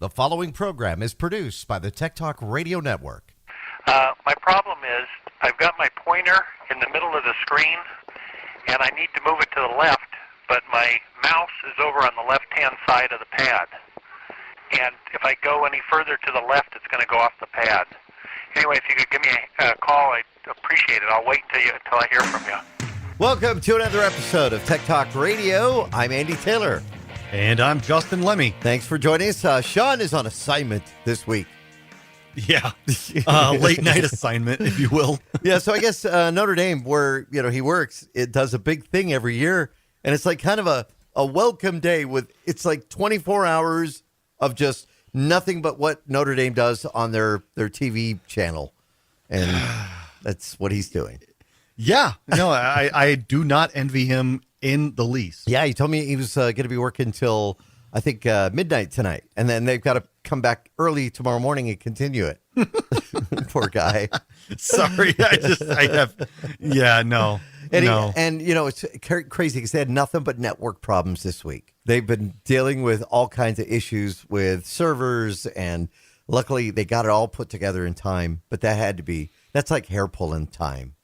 The following program is produced by the Tech Talk Radio Network. My problem is I've got my pointer in the middle of the screen, and I need to move it to the left, but my mouse is over on the left-hand side of the pad. And if I go any further to the left, it's going to go off the pad. Anyway, if you could give me a call, I'd appreciate it. I'll wait until I hear from you. Welcome to another episode of Tech Talk Radio. I'm Andy Taylor. And I'm Justin Lemmy. Thanks for joining us. Sean is on assignment this week. Yeah, late night assignment, if you will. Yeah, so I guess Notre Dame, where he works, it does a big thing every year, and it's like kind of a welcome day with it's like 24 hours of just nothing but what Notre Dame does on their TV channel, and that's what he's doing. Yeah, no, I do not envy him in the least. Yeah, he told me he was going to be working till, I think, midnight tonight. And then they've got to come back early tomorrow morning and continue it. Poor guy. Sorry, no. And it's crazy because they had nothing but network problems this week. They've been dealing with all kinds of issues with servers, and luckily they got it all put together in time. But that's like hair pulling time.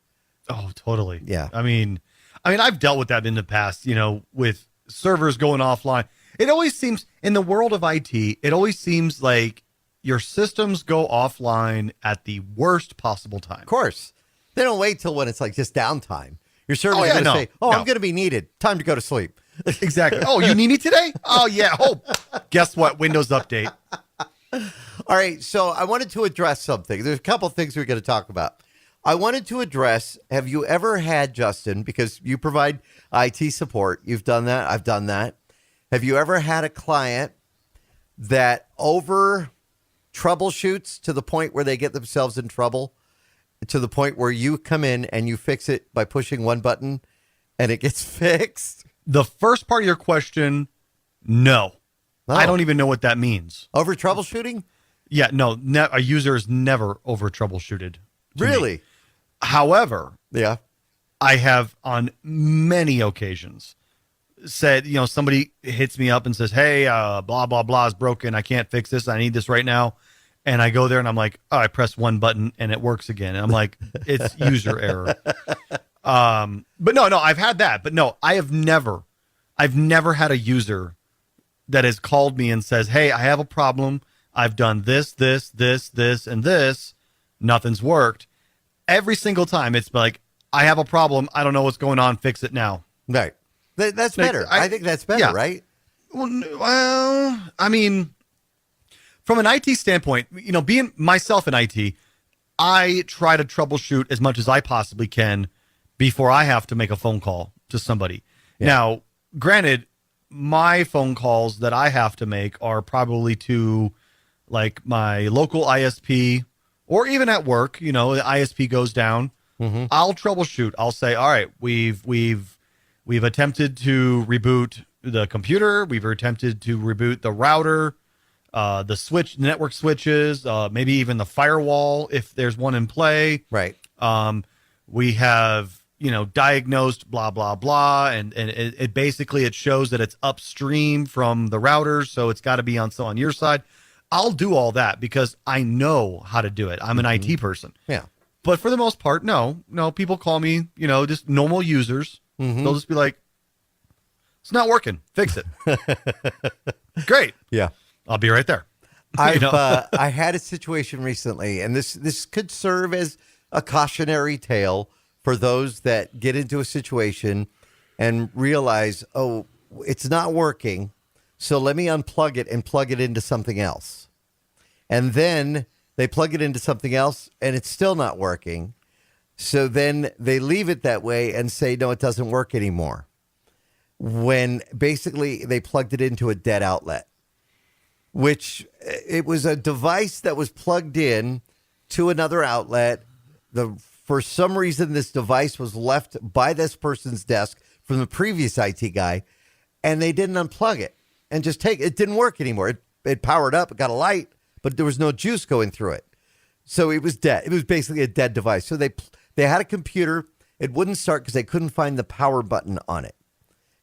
Oh, totally. Yeah. I mean, I've dealt with that in the past, with servers going offline. It always seems, in the world of IT, it always seems like your systems go offline at the worst possible time. Of course. They don't wait till when it's like just downtime. Your server's going to say, I'm going to be needed. Time to go to sleep. Exactly. Oh, you need me today? Oh, yeah. Oh, guess what? Windows update. All right. So I wanted to address something. There's a couple things we're going to talk about. I wanted to address, have you ever had, Justin, because you provide IT support, you've done that, I've done that. Have you ever had a client that over troubleshoots to the point where they get themselves in trouble, to the point where you come in and you fix it by pushing one button and it gets fixed? The first part of your question, no. Oh. I don't even know what that means. Over troubleshooting? Yeah, no, a user is never over troubleshooted. Really? Me. However, yeah, I have on many occasions said, somebody hits me up and says, hey, blah, blah, blah is broken. I can't fix this. I need this right now. And I go there and I'm like, oh, I press one button and it works again. And I'm like, it's user error. But no, I've had that. But no, I've never had a user that has called me and says, hey, I have a problem. I've done this, and this. Nothing's worked. Every single time it's like, I have a problem. I don't know what's going on. Fix it now. Right. That's better. I think that's better, right? Well, I mean, from an IT standpoint, being myself in IT, I try to troubleshoot as much as I possibly can before I have to make a phone call to somebody. Yeah. Now, granted, my phone calls that I have to make are probably to like my local ISP, or even at work, the ISP goes down. Mm-hmm. I'll troubleshoot. I'll say, all right, we've attempted to reboot the computer. We've attempted to reboot the router, the network switches, maybe even the firewall if there's one in play. Right. We have, diagnosed blah, blah, blah. And it basically, it shows that it's upstream from the router. So it's got to be on your side. I'll do all that because I know how to do it. I'm an IT person. Yeah. But for the most part, no, people call me, just normal users. Mm-hmm. They'll just be like, it's not working. Fix it. Great. Yeah. I'll be right there. I had a situation recently, and this could serve as a cautionary tale for those that get into a situation and realize, oh, it's not working. So let me unplug it and plug it into something else. And then they plug it into something else and it's still not working. So then they leave it that way and say, no, it doesn't work anymore. When basically they plugged it into a dead outlet, which it was a device that was plugged in to another outlet. For some reason, this device was left by this person's desk from the previous IT guy, and they didn't unplug it and just take it. It didn't work anymore. It powered up, it got a light, but there was no juice going through it. So it was dead. It was basically a dead device. So they had a computer. It wouldn't start because they couldn't find the power button on it.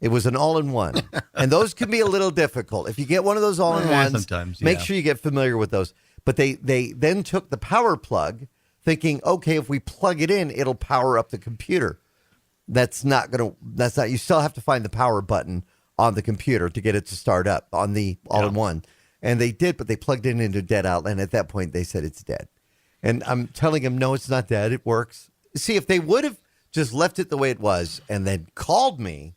It was an all-in-one. And those can be a little difficult. If you get one of those all-in-ones, sometimes, make yeah. sure you get familiar with those. But they then took the power plug, thinking, okay, if we plug it in, it'll power up the computer. You still have to find the power button on the computer to get it to start up on the all-in-one. And they did, but they plugged it into a dead outlet. And at that point, they said it's dead. And I'm telling them, no, it's not dead. It works. See, if they would have just left it the way it was and then called me,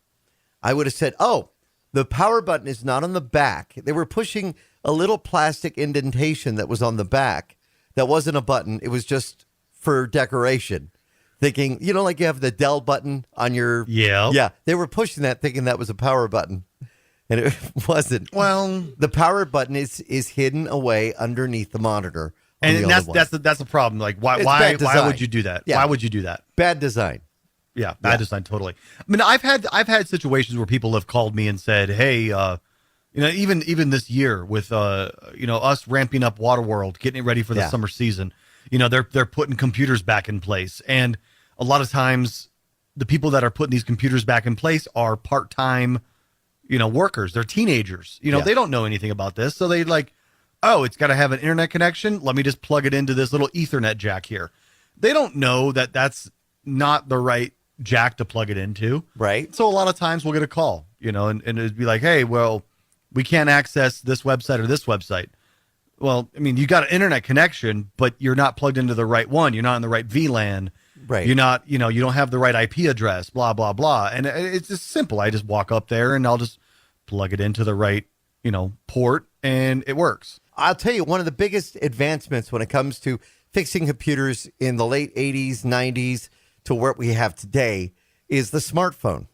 I would have said, oh, the power button is not on the back. They were pushing a little plastic indentation that was on the back. That wasn't a button. It was just for decoration. Thinking, like you have the Dell button on your... Yeah. Yeah. They were pushing that thinking that was a power button. And it wasn't. Well, the power button is hidden away underneath the monitor. And that's the problem. Like, why would you do that? Yeah. Why would you do that? Bad design. Yeah, bad design, totally. I mean, I've had situations where people have called me and said, "Hey, even this year with us ramping up Waterworld, getting it ready for the summer season, they're putting computers back in place, and a lot of times the people that are putting these computers back in place are part-time, workers. They're teenagers. They don't know anything about this, so they like, oh, it's got to have an internet connection. Let me just plug it into this little Ethernet jack here. They don't know that that's not the right jack to plug it into. Right. So a lot of times we'll get a call, and it'd be like, hey, well, we can't access this website or this website. Well, I mean, you got an internet connection, but you're not plugged into the right one. You're not in the right VLAN. Right. You're not, you don't have the right IP address, blah, blah, blah. And it's just simple. I just walk up there and I'll just plug it into the right, port, and it works. I'll tell you, one of the biggest advancements when it comes to fixing computers in the late 80s, 90s to what we have today is the smartphone.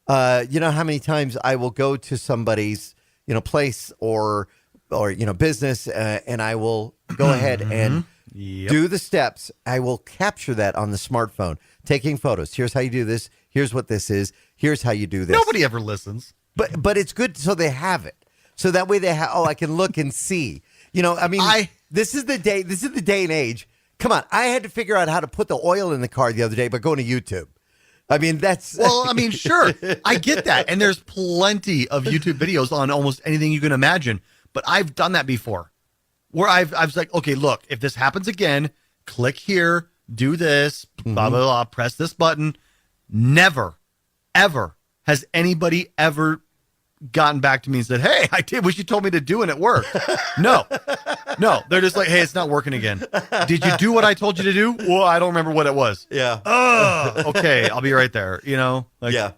You know how many times I will go to somebody's, place or business, and I will go ahead and do the steps. I will capture that on the smartphone, taking photos. Here's how you do this. Here's what this is. Here's how you do this. Nobody ever listens. But it's good so they have it. So that way I can look and see. This is the day and age. Come on, I had to figure out how to put the oil in the car the other day by going to YouTube. Sure, I get that. And there's plenty of YouTube videos on almost anything you can imagine. But I've done that before where I was like, okay, look, if this happens again, click here, do this, blah, blah, blah, press this button. Never, ever has anybody ever gotten back to me and said, hey, I did what you told me to do and it worked. No, they're just like, hey, it's not working again. Did you do what I told you to do? Well, I don't remember what it was. Yeah. Okay, I'll be right there. Yeah.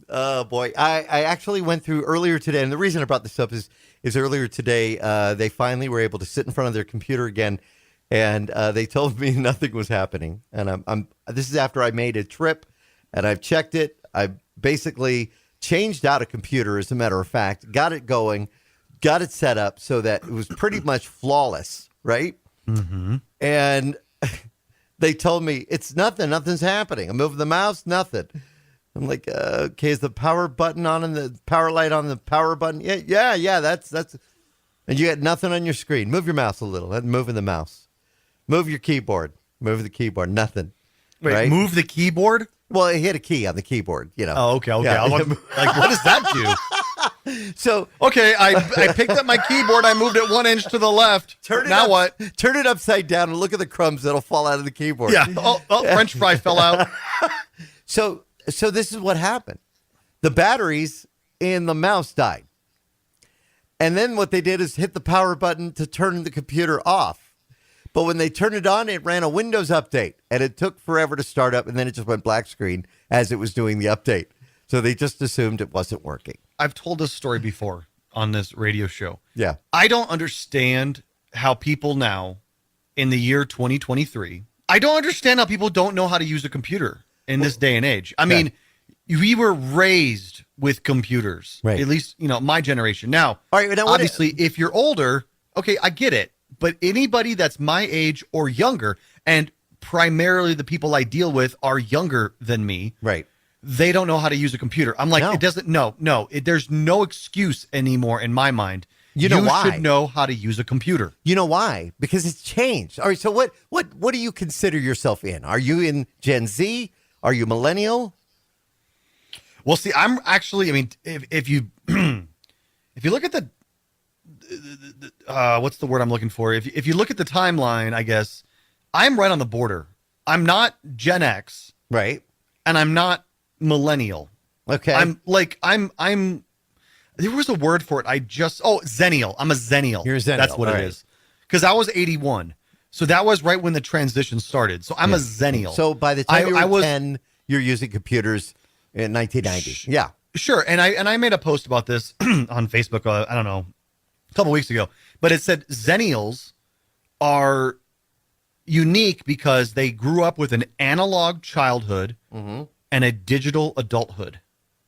Oh, boy. I actually went through earlier today, and the reason I brought this up is earlier today, they finally were able to sit in front of their computer again, and they told me nothing was happening. And this is after I made a trip, and I've checked it. I basically changed out a computer, as a matter of fact, got it going, got it set up so that it was pretty much flawless, right? Mm-hmm. And they told me, it's nothing's happening. I'm moving the mouse, nothing. I'm like, okay, is the power button on and the power light on the power button? Yeah, that's, and you got nothing on your screen. Move your mouse a little. I'm moving the mouse. Move your keyboard. Move the keyboard. Nothing. Wait, right? Move the keyboard? Well, it hit a key on the keyboard, Oh, okay. Yeah. I was like, what does that do? So, okay, I picked up my keyboard. I moved it 1 inch to the left. What? Turn it upside down and look at the crumbs that'll fall out of the keyboard. Yeah. Oh, French fry fell out. So this is what happened. The batteries in the mouse died. And then what they did is hit the power button to turn the computer off. But when they turned it on, it ran a Windows update, and it took forever to start up, and then it just went black screen as it was doing the update. So they just assumed it wasn't working. I've told this story before on this radio show. Yeah. I don't understand how people now, in the year 2023, I don't understand how people don't know how to use a computer in this day and age. I mean, we were raised with computers, right? At least, my generation. Now, all right, now obviously, if you're older, okay, I get it. But anybody that's my age or younger, and primarily the people I deal with are younger than me, right? They don't know how to use a computer. I'm like, It doesn't. No. There's no excuse anymore in my mind. You know why? You should know how to use a computer. You know why? Because it's changed. All right. So what do you consider yourself in? Are you in Gen Z? Are you millennial? Well, see, I'm actually. I mean, if you if you look at the what's the word I'm looking for? If you look at the timeline, I guess I'm right on the border. I'm not Gen X, Right. and I'm not millennial. Okay. I'm. There was a word for it. Zennial. I'm a Zennial. You're a Zennial. That's what All it right. is. Because I was 81, so that was right when the transition started. So I'm a Zennial. So by the time you I were was 10, you're using computers in 1990. Yeah. Sure, and I made a post about this on Facebook. I don't know, a couple weeks ago, but it said Zennials are unique because they grew up with an analog childhood and a digital adulthood.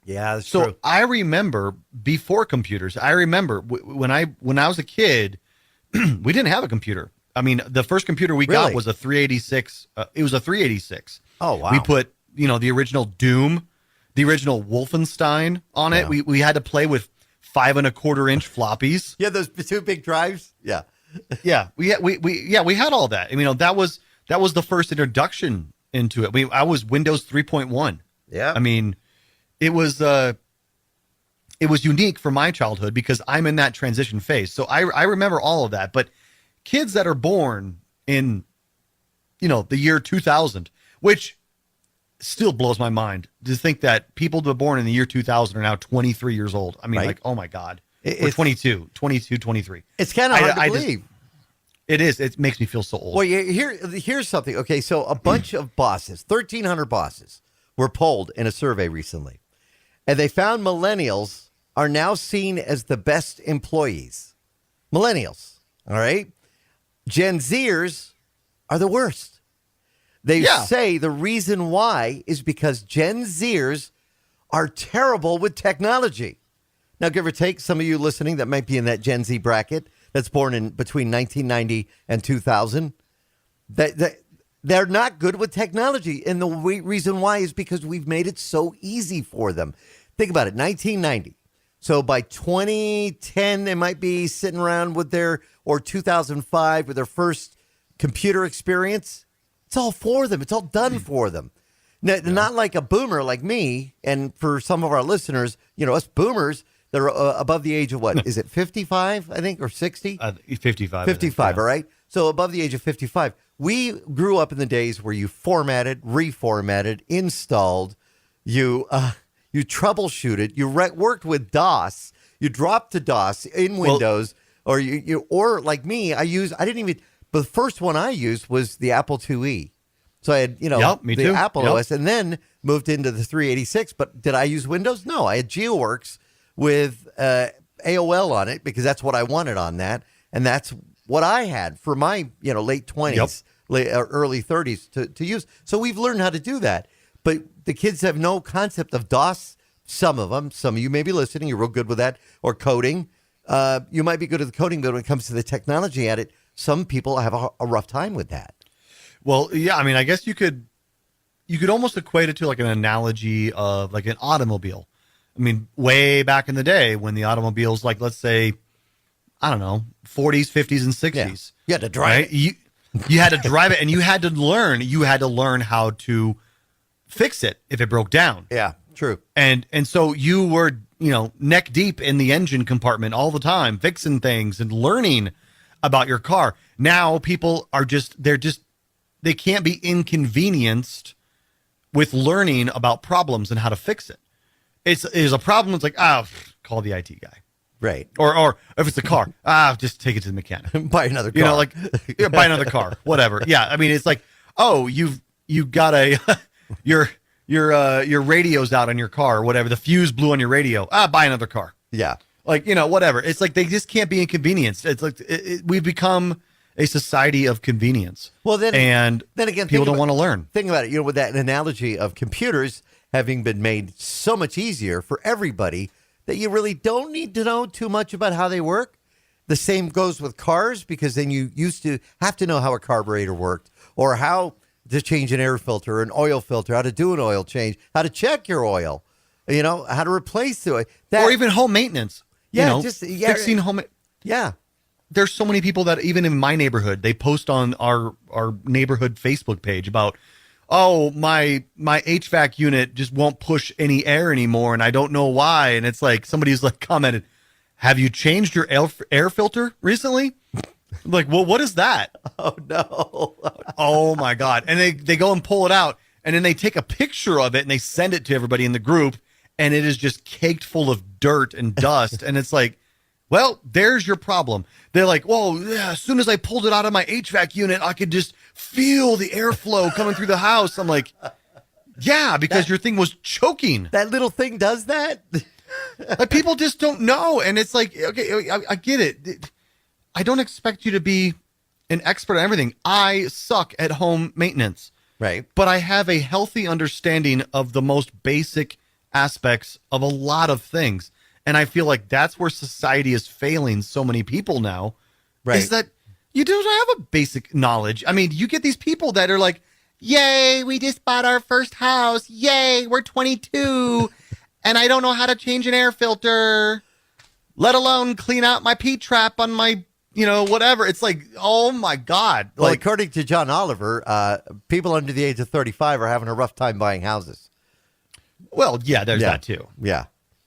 Yeah, that's So true. I remember before computers. I remember when I was a kid, we didn't have a computer. I mean, the first computer we Really? got was a 386. It was a 386. Oh, wow. We put the original Doom, the original Wolfenstein on it. Yeah. We had to play with 5 1/4-inch floppies. Yeah, those two big drives. Yeah. Yeah, we had all that. I mean, that was the first introduction into it. I was Windows 3.1. Yeah. I mean, it was unique for my childhood because I'm in that transition phase. So I remember all of that. But kids that are born in, the year 2000, which still blows my mind to think that people that were born in the year 2000 are now 23 years old. I mean, Right. like, oh my God. It's- We're 22, 23. It's kind of hard to I just- believe. It is. It makes me feel so old. Well, here's something. Okay, so a bunch of bosses, 1,300 bosses, were polled in a survey recently, and they found millennials are now seen as the best employees. Millennials, all right? Gen Zers are the worst. They Yeah. say the reason why is because Gen Zers are terrible with technology. Now, give or take, some of you listening that might be in that Gen Z bracket that's born in between 1990 and 2000, they're not good with technology. And the reason why is because we've made it so easy for them. Think about it, 1990. So by 2010, they might be sitting around with or 2005 with their first computer experience. It's all for them. It's all done for them. Not like a boomer like me. And for some of our listeners, us boomers, they're above the age of what? Is it 55, I think, or 60? 55. 55, all right? So above the age of 55. We grew up in the days where you formatted, reformatted, installed, you troubleshooted, you worked with DOS, you dropped to DOS in Windows, or or like me, the first one I used was the Apple IIe. So I had, me the too. Apple Yep. OS, and then moved into the 386. But did I use Windows? No, I had GeoWorks with AOL on it because that's what I wanted on that, and that's what I had for my late 20s, early 30s to use. So we've learned how to do that, but the kids have no concept of DOS. Some of you may be listening, you're real good with that, or coding. You might be good at the coding, but when it comes to the technology at it, some people have a rough time with that. Well, yeah, I mean, I guess you could almost equate it to like an analogy of like an automobile. I mean, way back in the day when the automobiles, like, let's say, I don't know, 40s, 50s, and 60s. Yeah. You had to drive it. You had to drive it, and you had to learn how to fix it if it broke down. Yeah, true. And so you were, neck deep in the engine compartment all the time, fixing things and learning about your car. Now people are they can't be inconvenienced with learning about problems and how to fix it. It's a problem. It's like, call the IT guy. Right. Or if it's a car, just take it to the mechanic. Buy another car. Buy another car, whatever. Yeah. I mean, it's like, you got your radio's out on your car or whatever. The fuse blew on your radio. Buy another car. Yeah. Like, whatever. It's like, they just can't be inconvenienced. It's like, we've become a society of convenience. Well, then again, people don't want to learn. Think about it. With that analogy of computers having been made so much easier for everybody that you really don't need to know too much about how they work. The same goes with cars, because then you used to have to know how a carburetor worked, or how to change an air filter, an oil filter, how to do an oil change, how to check your oil, how to replace the oil. Or even home maintenance. Yeah, fixing home. Yeah. There's so many people that even in my neighborhood, they post on our neighborhood Facebook page about, oh, my HVAC unit just won't push any air anymore, and I don't know why. And it's like somebody's like commented, have you changed your air filter recently? I'm like, well, what is that? Oh no. Oh my God. And they go and pull it out, and then they take a picture of it and they send it to everybody in the group, and it is just caked full of dirt and dust. And it's like, well, there's your problem. They're like, well, yeah, as soon as I pulled it out of my HVAC unit, I could just feel the airflow coming through the house. I'm like, yeah, because your thing was choking. That little thing does that? Like, people just don't know. And it's like, okay, I get it. I don't expect you to be an expert on everything. I suck at home maintenance. Right. But I have a healthy understanding of the most basic aspects of a lot of things. And I feel like that's where society is failing so many people now. Right. Is that you don't have a basic knowledge. I mean, you get these people that are like, yay, we just bought our first house. Yay, we're 22. And I don't know how to change an air filter, let alone clean out my P trap on my, whatever. It's like, oh my God. Well, Like, according to John Oliver, people under the age of 35 are having a rough time buying houses. well, yeah, there's Yeah. that too. Yeah.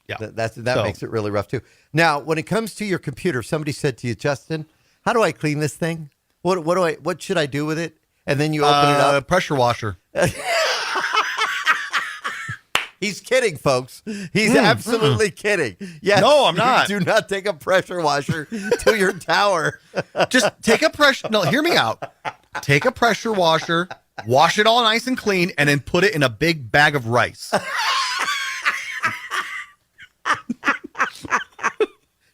Yeah. That So- makes it really rough too. Now, when it comes to your computer, somebody said to you, Justin, how do I clean this thing? What should I do with it? And then you open it up. Pressure washer. He's kidding, folks. He's absolutely kidding. Yes, No, I'm not. Do not take a pressure washer to your tower. Just take a pressure. No, hear me out. Take a pressure washer, wash it all nice and clean, and then put it in a big bag of rice.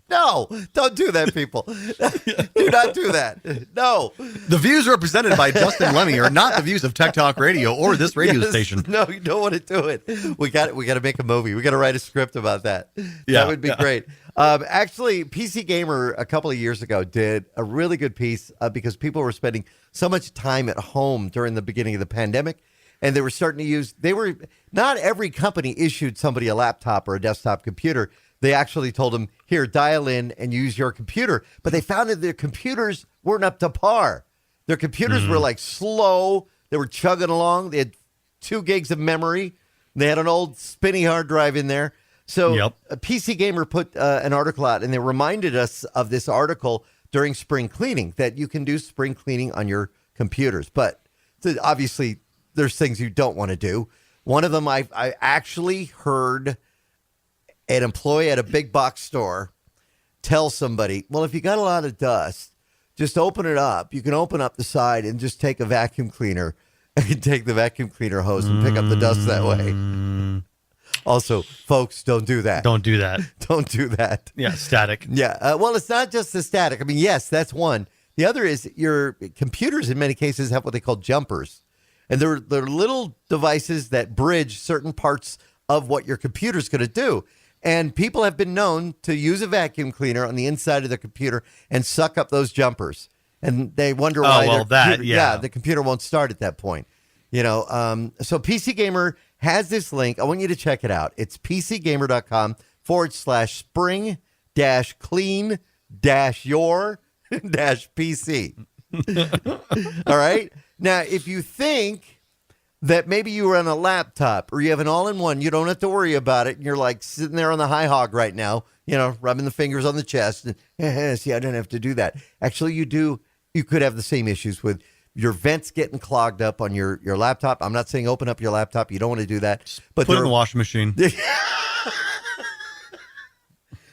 No, don't do that, people. Do not do that. No. The views represented by Justin Lemmy are not the views of Tech Talk Radio or this radio Yes. station. No, you don't want to do it. We got to make a movie. We got to write a script about that. Yeah, That would be yeah. great. Actually, PC Gamer a couple of years ago did a really good piece because people were spending so much time at home during the beginning of the pandemic, and they were starting to use. Not every company issued somebody a laptop or a desktop computer. They actually told them, here, dial in and use your computer. But they found that their computers weren't up to par. Their computers were like slow. They were chugging along. They had 2 gigs of memory. They had an old spinny hard drive in there. So Yep. a PC Gamer put an article out, and they reminded us of this article during spring cleaning, that you can do spring cleaning on your computers. But obviously, there's things you don't want to do. One of them, I actually heard an employee at a big box store tell somebody, well, if you got a lot of dust, just open it up. You can open up the side and just take a vacuum cleaner and take the vacuum cleaner hose and pick up the dust that way. Also, folks, don't do that. Don't do that. Don't do that. Yeah, static. Yeah. Well, it's not just the static. I mean, yes, that's one. The other is your computers in many cases have what they call jumpers. And they're little devices that bridge certain parts of what your computer's going to do. And people have been known to use a vacuum cleaner on the inside of their computer and suck up those jumpers. And they wonder why the computer won't start at that point. So PC Gamer has this link. I want you to check it out. It's pcgamer.com/spring-clean-your-PC. All right. Now, if you think that maybe you were on a laptop or you have an all-in-one, you don't have to worry about it. And you're like sitting there on the high hog right now, rubbing the fingers on the chest. And see, I don't have to do that. Actually, you do. You could have the same issues with your vents getting clogged up on your laptop. I'm not saying open up your laptop. You don't want to do that. But Put it in the washing machine.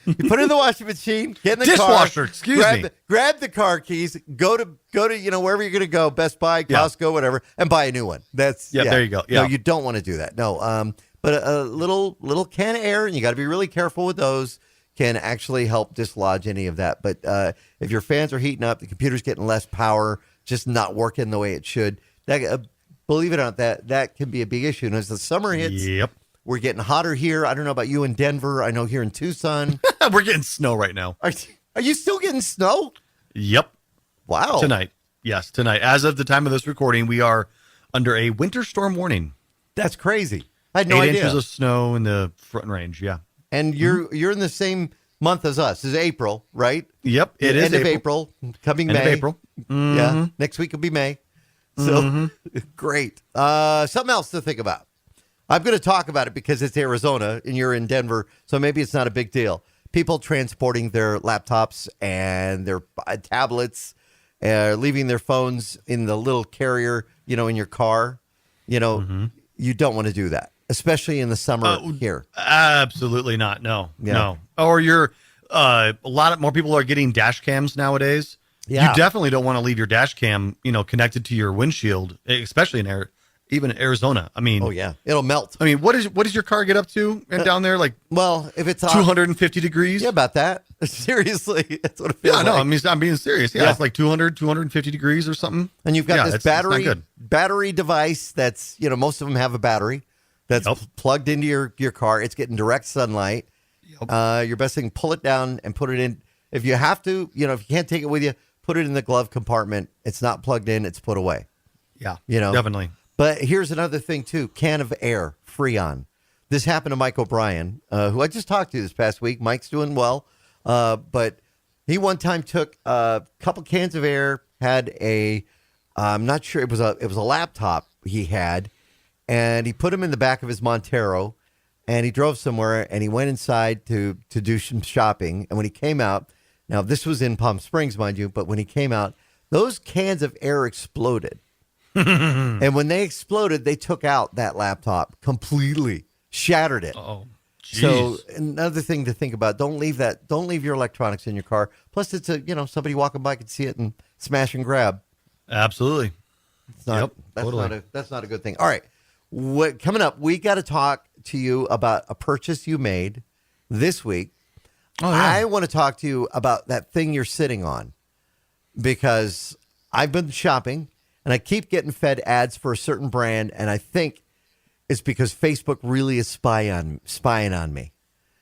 You put it in the washing machine, get in the Dishwasher, car, excuse me. grab the car keys, go to wherever you're going to go, Best Buy, Costco, whatever, and buy a new one. There you go. Yeah. No, you don't want to do that. No, but a little can of air, and you got to be really careful with those, can actually help dislodge any of that. But if your fans are heating up, the computer's getting less power, just not working the way it should, believe it or not, that can be a big issue. And as the summer hits, Yep. we're getting hotter here. I don't know about you in Denver. I know here in Tucson. We're getting snow right now. Are you still getting snow? Yep. Wow. Tonight. Yes, tonight. As of the time of this recording, we are under a winter storm warning. That's crazy. I had no 8 idea. inches of snow in the front range. Yeah. And you're in the same month as us. It's April, right? Yep. It is end of April. Coming End May. of April. Yeah. Next week will be May. So great. Something else to think about. I'm going to talk about it because it's Arizona and you're in Denver, so maybe it's not a big deal. People transporting their laptops and their tablets, leaving their phones in the little carrier, in your car. You don't want to do that, especially in the summer here. Absolutely not. No. Or a lot more people are getting dash cams nowadays. Yeah. You definitely don't want to leave your dash cam, connected to your windshield, especially even in Arizona. I mean, oh yeah, it'll melt. I mean, what does your car get up to down there? Like, well, if it's 250 degrees? Yeah, about that. Seriously, that's what it feels like. Yeah, no, I mean, I'm being serious. Yeah, it's like 250 degrees or something. And you've got this battery device that's, most of them have a battery that's plugged into your car. It's getting direct sunlight. Yep. Your best thing, pull it down and put it in. If you have to, if you can't take it with you, put it in the glove compartment. It's not plugged in. It's put away. Yeah, definitely. But here's another thing, too. Can of air, Freon. This happened to Mike O'Brien, who I just talked to this past week. Mike's doing well. But he one time took a couple cans of air, had I'm not sure, it was a laptop he had, and he put them in the back of his Montero, and he drove somewhere, and he went inside to do some shopping. And when he came out, now this was in Palm Springs, mind you, but when he came out, those cans of air exploded. And when they exploded, they took out that laptop completely, shattered it. Oh, geez. So another thing to think about: don't leave your electronics in your car. Plus, it's somebody walking by could see it and smash and grab. Absolutely. It's not, totally. That's not a good thing. All right, coming up? We got to talk to you about a purchase you made this week. Oh, yeah. I want to talk to you about that thing you're sitting on because I've been shopping. And I keep getting fed ads for a certain brand, and I think it's because Facebook really is spying on me.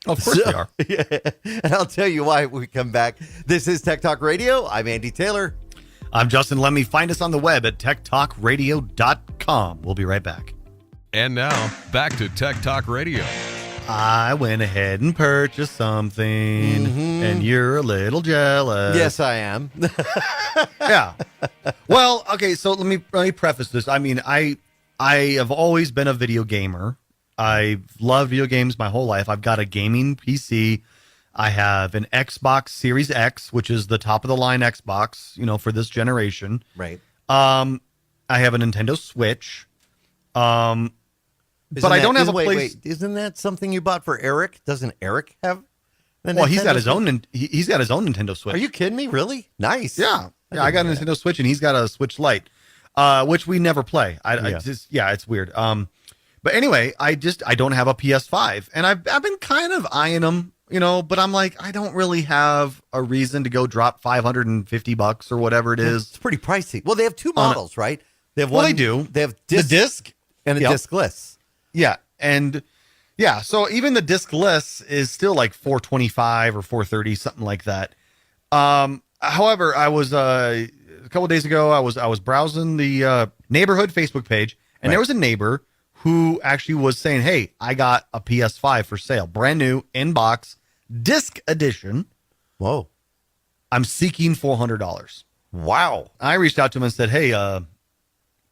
Of course they are. Yeah. And I'll tell you why when we come back. This is Tech Talk Radio. I'm Andy Taylor. I'm Justin Lemmy. Find us on the web at techtalkradio.com. We'll be right back. And now, back to Tech Talk Radio. I went ahead and purchased something, and you're a little jealous. Yes, I am. Yeah. Well, okay, so let me preface this. I mean, I have always been a video gamer. I've loved video games my whole life. I've got a gaming PC. I have an Xbox Series X, which is the top of the line Xbox, for this generation. Right. I have a Nintendo Switch. But I don't have a place. Wait, isn't that something you bought for Eric? Doesn't Eric have? Well, he's got his own. He's got his own Nintendo Switch. Are you kidding me? Really? Nice. Yeah. I got a Nintendo Switch, and he's got a Switch Lite, which we never play. It's weird. But anyway, I don't have a PS5, and I've been kind of eyeing them, But I'm like, I don't really have a reason to go drop $550 or whatever it is. It's pretty pricey. Well, they have two models, right? They have one. Well, they do. They have the disc and a discless. Yeah, and so even the discless is still like $425 or $430, something like that. However, I was a couple of days ago, I was browsing the neighborhood Facebook page, and there was a neighbor who actually was saying, "Hey, I got a PS5 for sale, brand new in box, disc edition. Whoa, I'm seeking $400." Wow. I reached out to him and said, "Hey,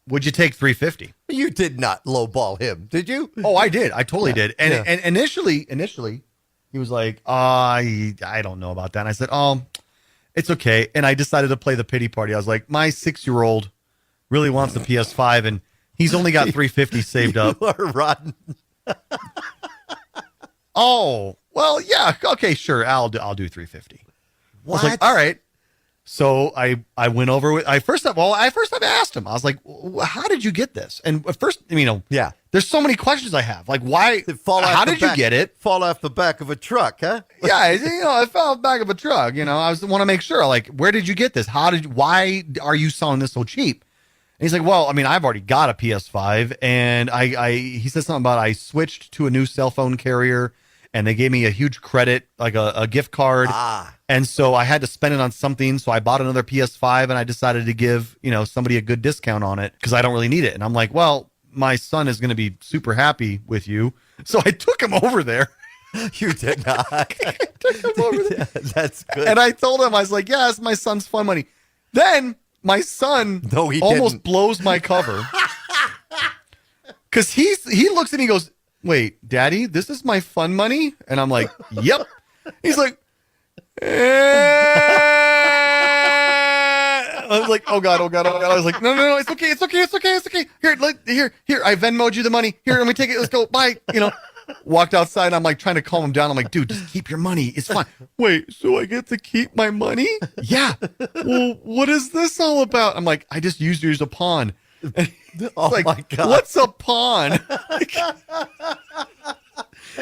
would you take $350?" You did not lowball him, did you? Oh, I did. I totally did. And initially, he was like, I don't know about that. And I said, "Oh, it's okay." And I decided to play the pity party. I was like, my 6-year-old really wants the PS5, and he's only got $350 saved up. You are rotten. Oh, well, yeah. Okay, sure. I'll do $350. What? I was like, all right. So I went over with, I first time asked him, I was like, how did you get this? And at first, yeah, there's so many questions I have. Like, why, how did you get it? Fall off the back of a truck, huh? Yeah. I fell off the back of a truck, I want to make sure, like, where did you get this? Why are you selling this so cheap? And he's like, well, I've already got a PS5, and he said something about, I switched to a new cell phone carrier, and they gave me a huge credit, like a gift card. And so I had to spend it on something. So I bought another PS5, and I decided to give, somebody a good discount on it because I don't really need it. And I'm like, well, my son is going to be super happy with you. So I took him over there. You did not. I took him over there. That's good. And I told him, I was like, yeah, it's my son's fun money. Then my son No, he almost didn't. blows my cover. Because he looks and he goes, wait, Daddy, this is my fun money? And I'm like, yep. He's like, I was like, oh God. I was like, no, it's okay. Here, I Venmo'd you the money. Here, let me take it. Let's go. Bye. Walked outside. I'm like trying to calm him down. I'm like, dude, just keep your money. It's fine. Wait, so I get to keep my money? Yeah. Well, what is this all about? I'm like, I just used you as a pawn. Oh Like, my God. what's a pawn?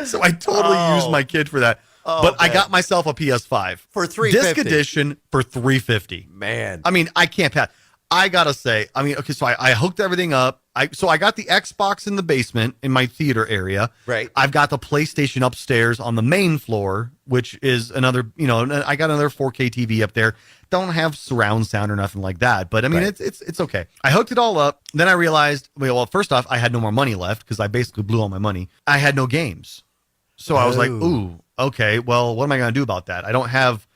So I totally used my kid for that. But I man. got myself a PS5 For $350. disc edition for $350. Man. I mean, I can't pass. I gotta say, I mean, okay, so I hooked everything up. I got the Xbox in the basement in my theater area. Right. I've got the PlayStation upstairs on the main floor, which is another, I got another 4K TV up there. Don't have surround sound or nothing like that, but I mean, Right. it's okay. I hooked it all up. Then I realized, well, first off, I had no more money left because I basically blew all my money. I had no games. So I was like, ooh, okay, well, what am I going to do about that? I don't have,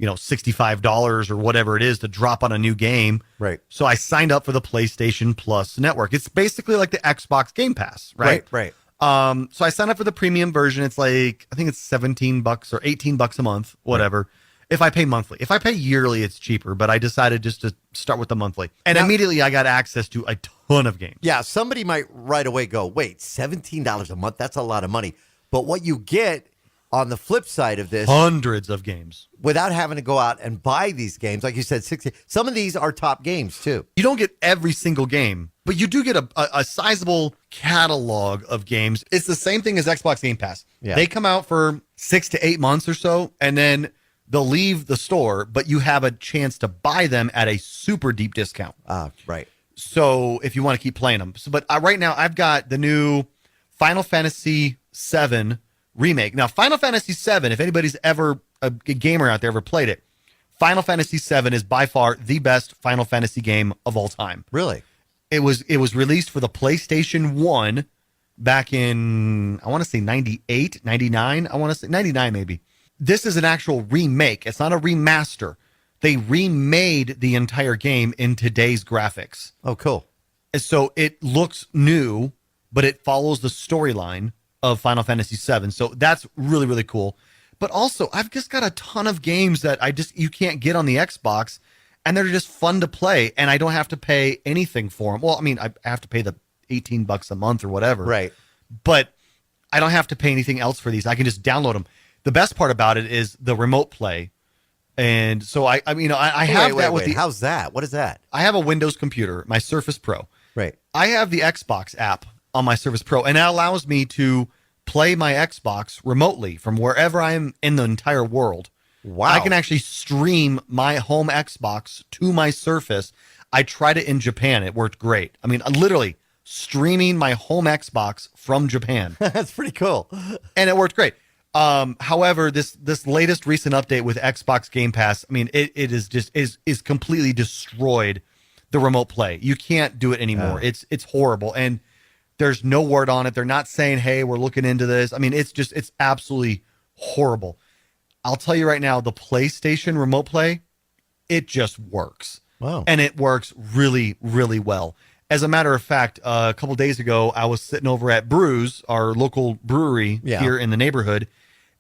$65 or whatever it is to drop on a new game. Right. So I signed up for the PlayStation Plus network. It's basically like the Xbox Game Pass, right? Right. So I signed up for the premium version. It's like, I think it's $17 or $18 a month, whatever. If I pay monthly. If I pay yearly, it's cheaper, but I decided just to start with the monthly. And immediately I got access to a ton of games. Yeah, somebody might right away go, wait, $17 a month? That's a lot of money. But what you get on the flip side of this, Hundreds of games. without having to go out and buy these games, like you said, 60. Some of these are top games too. You don't get every single game, but you do get a sizable catalog of games. It's the same thing as Xbox Game Pass. Yeah. They come out for 6 to 8 months or so, and then they'll leave the store, but you have a chance to buy them at a super deep discount. Right. So if you want to keep playing them. But right now I've got the new Final Fantasy VII remake. Now, Final Fantasy VII, if anybody's ever a gamer out there ever played it, Final Fantasy VII is by far the best Final Fantasy game of all time. Really? It was released for the PlayStation 1 back in, I want to say 98, 99. I want to say 99 maybe. This is an actual remake. It's not a remaster. They remade the entire game in today's graphics. Oh, cool. And so it looks new, but it follows the storyline of Final Fantasy VII. So that's really, really cool. But also, I've just got a ton of games that you can't get on the Xbox, and they're just fun to play, and I don't have to pay anything for them. Well, I mean, I have to pay the $18 a month or whatever. Right. But I don't have to pay anything else for these. I can just download them. The best part about it is the remote play. And so I have that with the... How's that? What is that? I have a Windows computer, my Surface Pro. Right. I have the Xbox app on my Surface Pro, and that allows me to play my Xbox remotely from wherever I am in the entire world. Wow. I can actually stream my home Xbox to my Surface. I tried it in Japan. It worked great. I mean, literally streaming my home Xbox from Japan. That's pretty cool. And it worked great. However, this latest recent update with Xbox Game Pass, I mean, it is just is completely destroyed the remote play. You can't do it anymore. It's horrible. And there's no word on it. They're not saying, hey, we're looking into this. I mean, it's absolutely horrible. I'll tell you right now, the PlayStation remote play, it just works. Wow. And it works really, really well. As a matter of fact, a couple days ago, I was sitting over at Brews, our local brewery here in the neighborhood,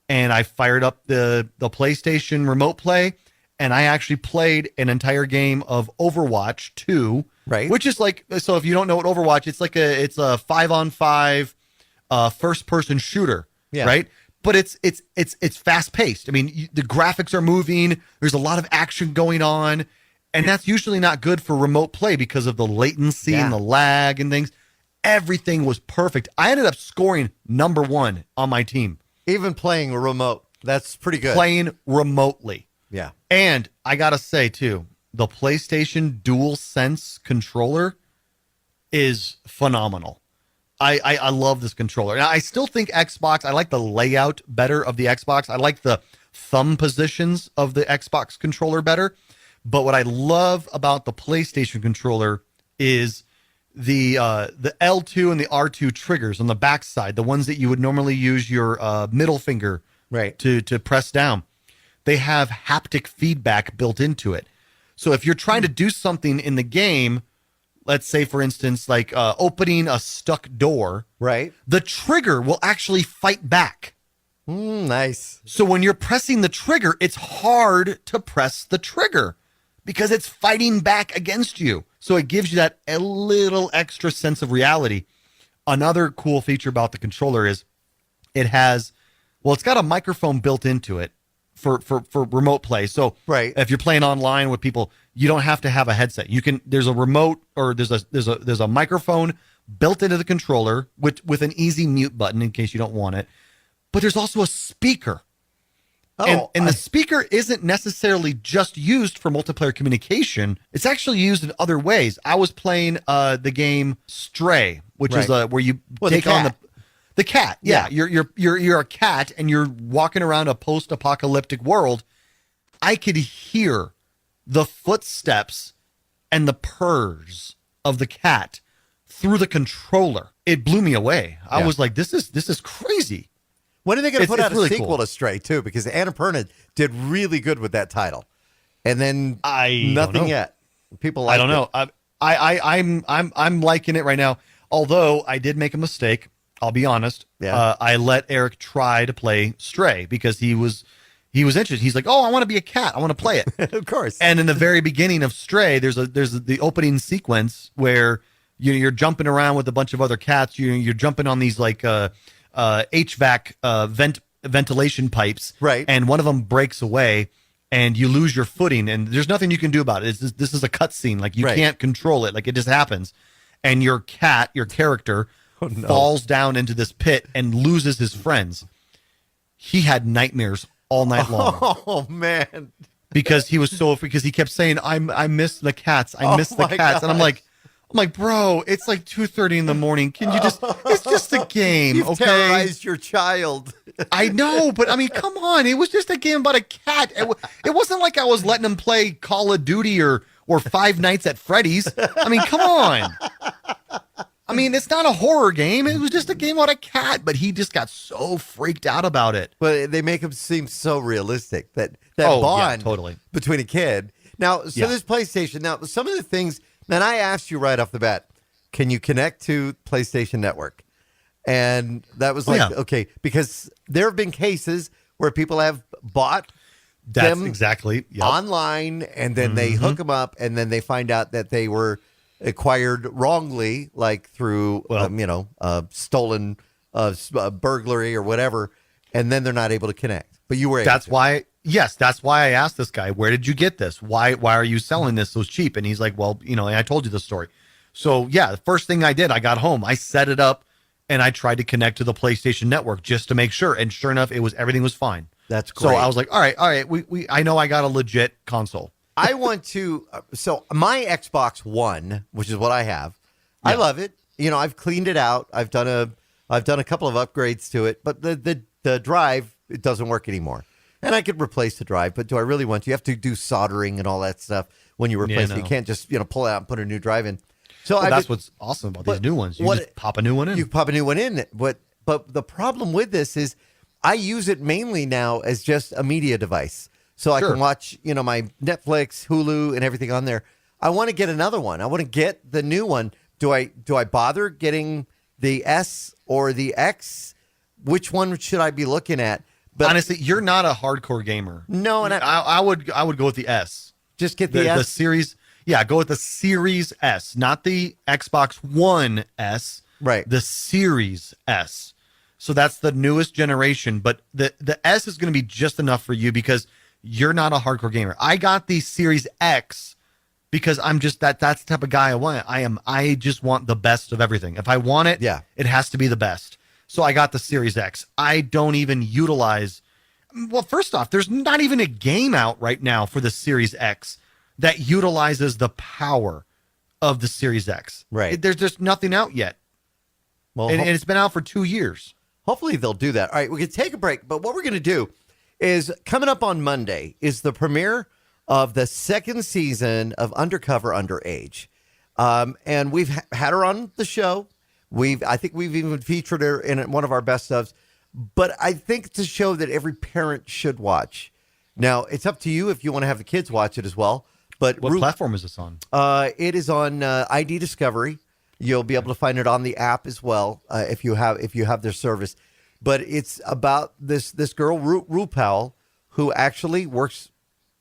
and I fired up the PlayStation remote play, and I actually played an entire game of Overwatch 2. Right. Which is like, so if you don't know what Overwatch, it's a 5-on-5 first-person shooter. Yeah. Right. But it's fast-paced. I mean, the graphics are moving. There's a lot of action going on. And that's usually not good for remote play because of the latency and the lag and things. Everything was perfect. I ended up scoring number 1 on my team. Even playing remote. That's pretty good. Playing remotely. Yeah. And I got to say, too, the PlayStation DualSense controller is phenomenal. I love this controller. Now, I still think Xbox, I like the layout better of the Xbox. I like the thumb positions of the Xbox controller better. But what I love about the PlayStation controller is the L2 and the R2 triggers on the backside, the ones that you would normally use your middle finger to press down. They have haptic feedback built into it. So if you're trying to do something in the game, let's say, for instance, like opening a stuck door, Right. the trigger will actually fight back. Nice. So when you're pressing the trigger, it's hard to press the trigger because it's fighting back against you. So it gives you that a little extra sense of reality. Another cool feature about the controller is it has, well, it's got a microphone built into it for remote play. So Right. if you're playing online with people, you don't have to have a headset. You can, there's a remote or there's a microphone built into the controller with an easy mute button in case you don't want it. But there's also a speaker. And the speaker isn't necessarily just used for multiplayer communication. It's actually used in other ways. I was playing the game Stray, which is where you take on the cat. Yeah, you're a cat and you're walking around a post-apocalyptic world. I could hear the footsteps and the purrs of the cat through the controller. It blew me away. I was like, this is crazy. When are they going to put out a really sequel cool. to Stray too? Because Annapurna did really good with that title, and then nothing don't know. yet. People, I don't liked know. I'm liking it right now. Although I did make a mistake. I'll be honest. Yeah. I let Eric try to play Stray because he was interested. He's like, oh, I want to be a cat. I want to play it. it. Of course. And in the very beginning of Stray, there's the opening sequence where you're jumping around with a bunch of other cats. You're jumping on these like HVAC ventilation pipes, Right. And one of them breaks away, and you lose your footing, and there's nothing you can do about it. This is a cutscene, like you Right. can't control it, like it just happens, and your character, falls down into this pit and loses his friends. He had nightmares all night long. Oh man. Because he kept saying, I miss the cats. I miss the my cats. And I'm gosh. like, bro, it's like 2:30 in the morning. Can you it's just a game, You've okay? terrorized your child. I know, but I mean, come on. It was just a game about a cat. It wasn't like I was letting him play Call of Duty or Five Nights at Freddy's. I mean, come on. I mean, it's not a horror game. It was just a game about a cat, but he just got so freaked out about it. But they make him seem so realistic that Oh, yeah, bond totally. between a kid. Now, Yeah. this PlayStation. Now, some of the things. Man, I asked you right off the bat, can you connect to PlayStation Network? And that was like, okay, because there have been cases where people have bought That's them exactly online, and then they hook them up, and then they find out that they were acquired wrongly, like through stolen burglary or whatever, and then they're not able to connect. But you were able That's to. why I asked this guy, where did you get this? Why are you selling this so cheap? And he's like, well, and I told you the story. So yeah, the first thing I did, I got home, I set it up, and I tried to connect to the PlayStation Network just to make sure. And sure enough, everything was fine. That's great. So I was like, all right, I know I got a legit console. I want to. So my Xbox One, which is what I have, I Yeah. love it. I've cleaned it out. I've done a couple of upgrades to it, but the drive, it doesn't work anymore. And I could replace the drive, but do I really want to? You have to do soldering and all that stuff when you replace it. You no. can't just pull it out and put a new drive in. So Well, that's what's awesome about these new ones. You just pop a new one in. You pop a new one in. But the problem with this is I use it mainly now as just a media device. So I Sure. can watch, my Netflix, Hulu, and everything on there. I want to get another one. I want to get the new one. Do I bother getting the S or the X? Which one should I be looking at? But honestly, you're not a hardcore gamer. No, and I would go with the S. just get the The S. series. Yeah, go with the Series S, not the Xbox One S. Right. The Series S. So that's the newest generation, but the S is going to be just enough for you because you're not a hardcore gamer. I got the Series X because I'm just that's the type of guy I want. I just want the best of everything. If I want it, Yeah. it has to be the best. So I got the Series X. I don't even utilize. Well, first off, there's not even a game out right now for the Series X that utilizes the power of the Series X. Right. There's just nothing out yet. Well, And it's been out for 2 years. hopefully they'll do that. All right, we can take a break, but what we're going to do is coming up on Monday is the premiere of the second season of Undercover Underage. And we've had her on the show. I think we've even featured her in one of our best ofs. But I think it's a show that every parent should watch. Now, it's up to you if you want to have the kids watch it as well. But What platform is this on? it is on ID Discovery. You'll be able to find it on the app as well if you have their service. But it's about this girl, Rue Powell, who actually works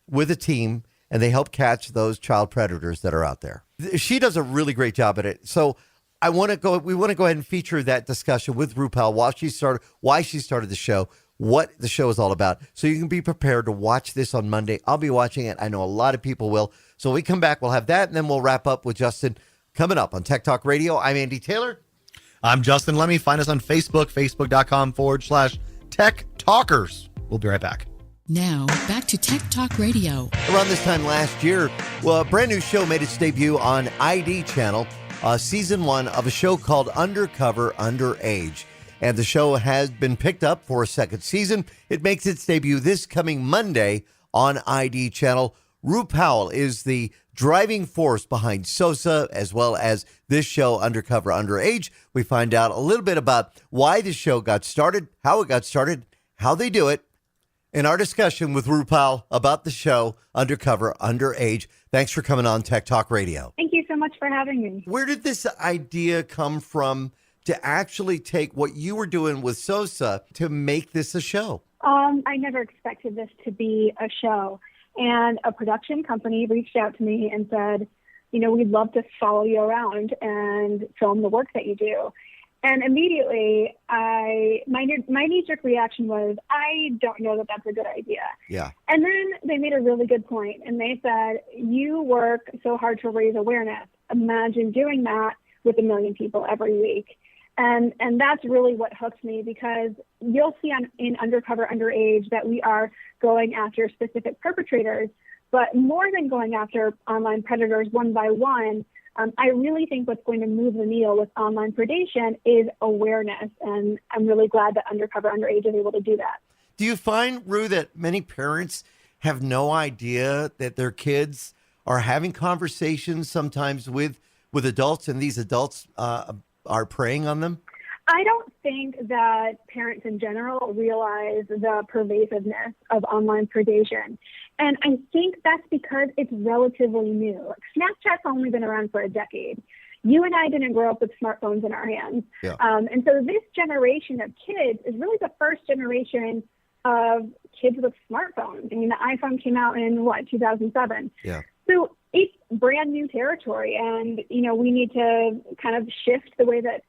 with a team, and they help catch those child predators that are out there. She does a really great job at it. So we want to go ahead and feature that discussion with Rue Powell, why she started the show, what the show is all about. So you can be prepared to watch this on Monday. I'll be watching it. I know a lot of people will. So when we come back, we'll have that, and then we'll wrap up with Justin coming up on Tech Talk Radio. I'm Andy Taylor. I'm Justin Lemmy. Find us on Facebook, facebook.com/Tech Talkers. We'll be right back. Now, back to Tech Talk Radio. Around this time last year, a brand new show made its debut on ID Channel, season 1 of a show called Undercover Underage. And the show has been picked up for a second season. It makes its debut this coming Monday on ID Channel. Rue Powell is the driving force behind Sosa, as well as this show, Undercover Underage. We find out a little bit about why the show got started, how it got started, how they do it, in our discussion with Rue Powell about the show, Undercover Underage. Thanks for coming on Tech Talk Radio. Thank you so much for having me. Where did this idea come from to actually take what you were doing with Sosa to make this a show? I never expected this to be a show. And a production company reached out to me and said, we'd love to follow you around and film the work that you do. And immediately, my knee-jerk reaction was, I don't know that that's a good idea. Yeah. And then they made a really good point, and they said, you work so hard to raise awareness. Imagine doing that with 1 million people every week. And that's really what hooked me, because you'll see in Undercover Underage that we are going after specific perpetrators, but more than going after online predators one by one, I really think what's going to move the needle with online predation is awareness, and I'm really glad that Undercover Underage is able to do that. Do you find, Rue, that many parents have no idea that their kids are having conversations sometimes with adults, and these adults are preying on them? I don't think that parents in general realize the pervasiveness of online predation. And I think that's because it's relatively new. Snapchat's only been around for a decade. You and I didn't grow up with smartphones in our hands. Yeah. And so this generation of kids is really the first generation of kids with smartphones. I mean, the iPhone came out in, 2007? Yeah. So it's brand new territory, and, we need to kind of shift the way that,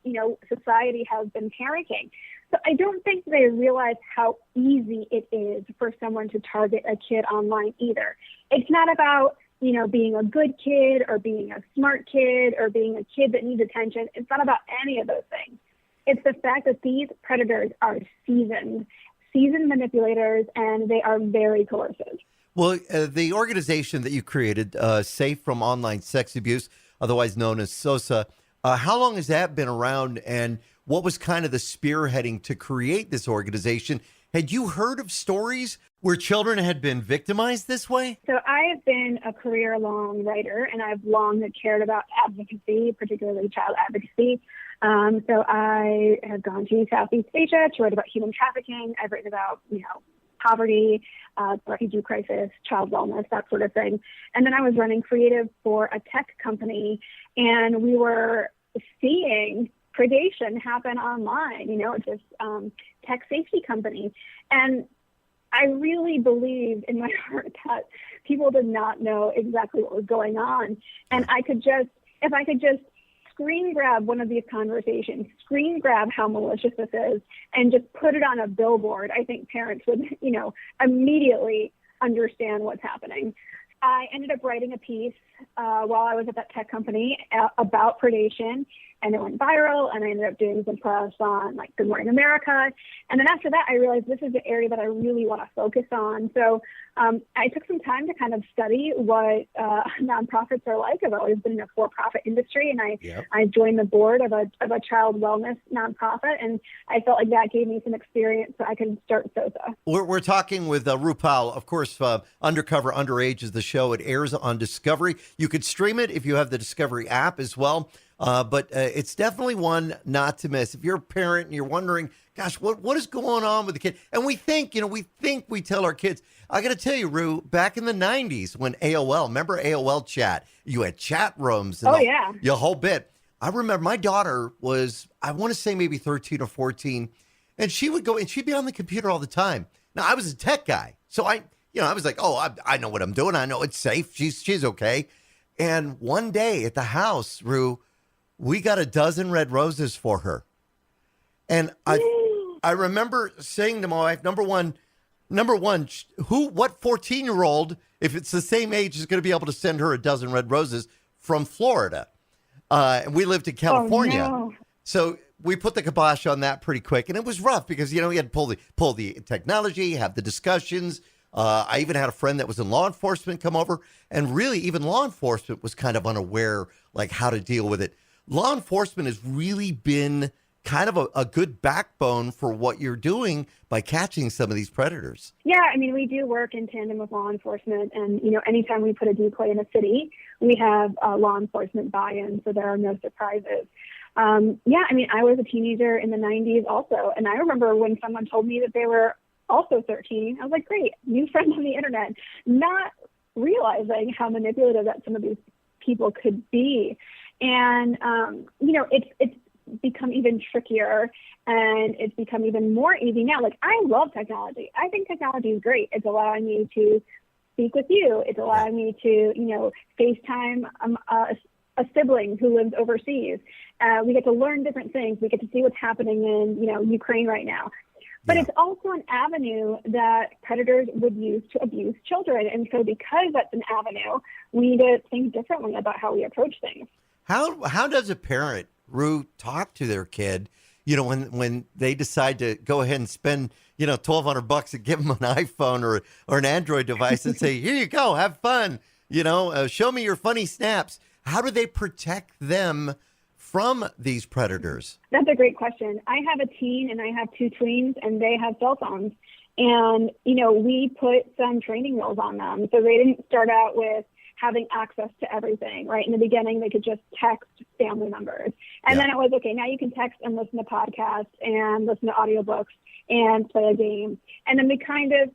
society has been parenting. So I don't think they realize how easy it is for someone to target a kid online either. It's not about, being a good kid or being a smart kid or being a kid that needs attention. It's not about any of those things. It's the fact that these predators are seasoned manipulators, and they are very coercive. Well, the organization that you created, Safe from Online Sex Abuse, otherwise known as SOSA, how long has that been around, and what was kind of the spearheading to create this organization? Had you heard of stories where children had been victimized this way? So I have been a career-long writer, and I've long cared about advocacy, particularly child advocacy. So I have gone to Southeast Asia to write about human trafficking. I've written about, poverty, refugee crisis, child wellness, that sort of thing. And then I was running creative for a tech company, and we were seeing predation happen online, just tech safety company. And I really believed in my heart that people did not know exactly what was going on. And if I could just screen grab one of these conversations, screen grab how malicious this is, and just put it on a billboard, I think parents would, immediately understand what's happening. I ended up writing a piece while I was at that tech company about predation, and it went viral, and I ended up doing some press on Good Morning America. And then after that, I realized this is the area that I really want to focus on. So I took some time to kind of study what nonprofits are like. I've always been in a for-profit industry, and I joined the board of a child wellness nonprofit, and I felt like that gave me some experience so I could start SOSA. We're talking with Rue Powell. Of course, Undercover Underage is the show. It airs on Discovery. You could stream it if you have the Discovery app as well. But it's definitely one not to miss. If you're a parent and you're wondering, gosh, what is going on with the kid? And we think we tell our kids. I got to tell you, Rue, back in the 90s when remember AOL chat? You had chat rooms. And the whole bit. I remember my daughter was, I want to say maybe 13 or 14, and she would go and she'd be on the computer all the time. Now, I was a tech guy, so I was like, oh, I know what I'm doing. I know it's safe. She's okay. And one day at the house, Rue, we got a dozen red roses for her. And I remember saying to my wife, number one, what 14-year-old, if it's the same age, is going to be able to send her a dozen red roses from Florida? And we lived in California. Oh, no. So we put the kibosh on that pretty quick. And it was rough because, you had to pull the technology, have the discussions. I even had a friend that was in law enforcement come over. And really, even law enforcement was kind of unaware, like how to deal with it. Law enforcement has really been kind of a good backbone for what you're doing by catching some of these predators. Yeah, I mean, we do work in tandem with law enforcement. And, anytime we put a decoy in a city, we have law enforcement buy-in, so there are no surprises. I mean, I was a teenager in the 90s also. And I remember when someone told me that they were also 13, I was like, great, new friend on the internet, not realizing how manipulative that some of these people could be. And, it's become even trickier and it's become even more easy now. Like, I love technology. I think technology is great. It's allowing me to speak with you. It's allowing me to, FaceTime a sibling who lives overseas. We get to learn different things. We get to see what's happening in, Ukraine right now. But it's also an avenue that predators would use to abuse children. And so because that's an avenue, we need to think differently about how we approach things. How does a parent, Rue, talk to their kid, when they decide to go ahead and spend, $1,200 and give them an iPhone or an Android device and say, here you go, have fun, show me your funny snaps. How do they protect them from these predators? That's a great question. I have a teen and I have two tweens and they have cell phones. And, we put some training wheels on them. So they didn't start out with having access to everything, right? In the beginning, they could just text family members. And then it was, okay, now you can text and listen to podcasts and listen to audiobooks and play a game. And then we kind of,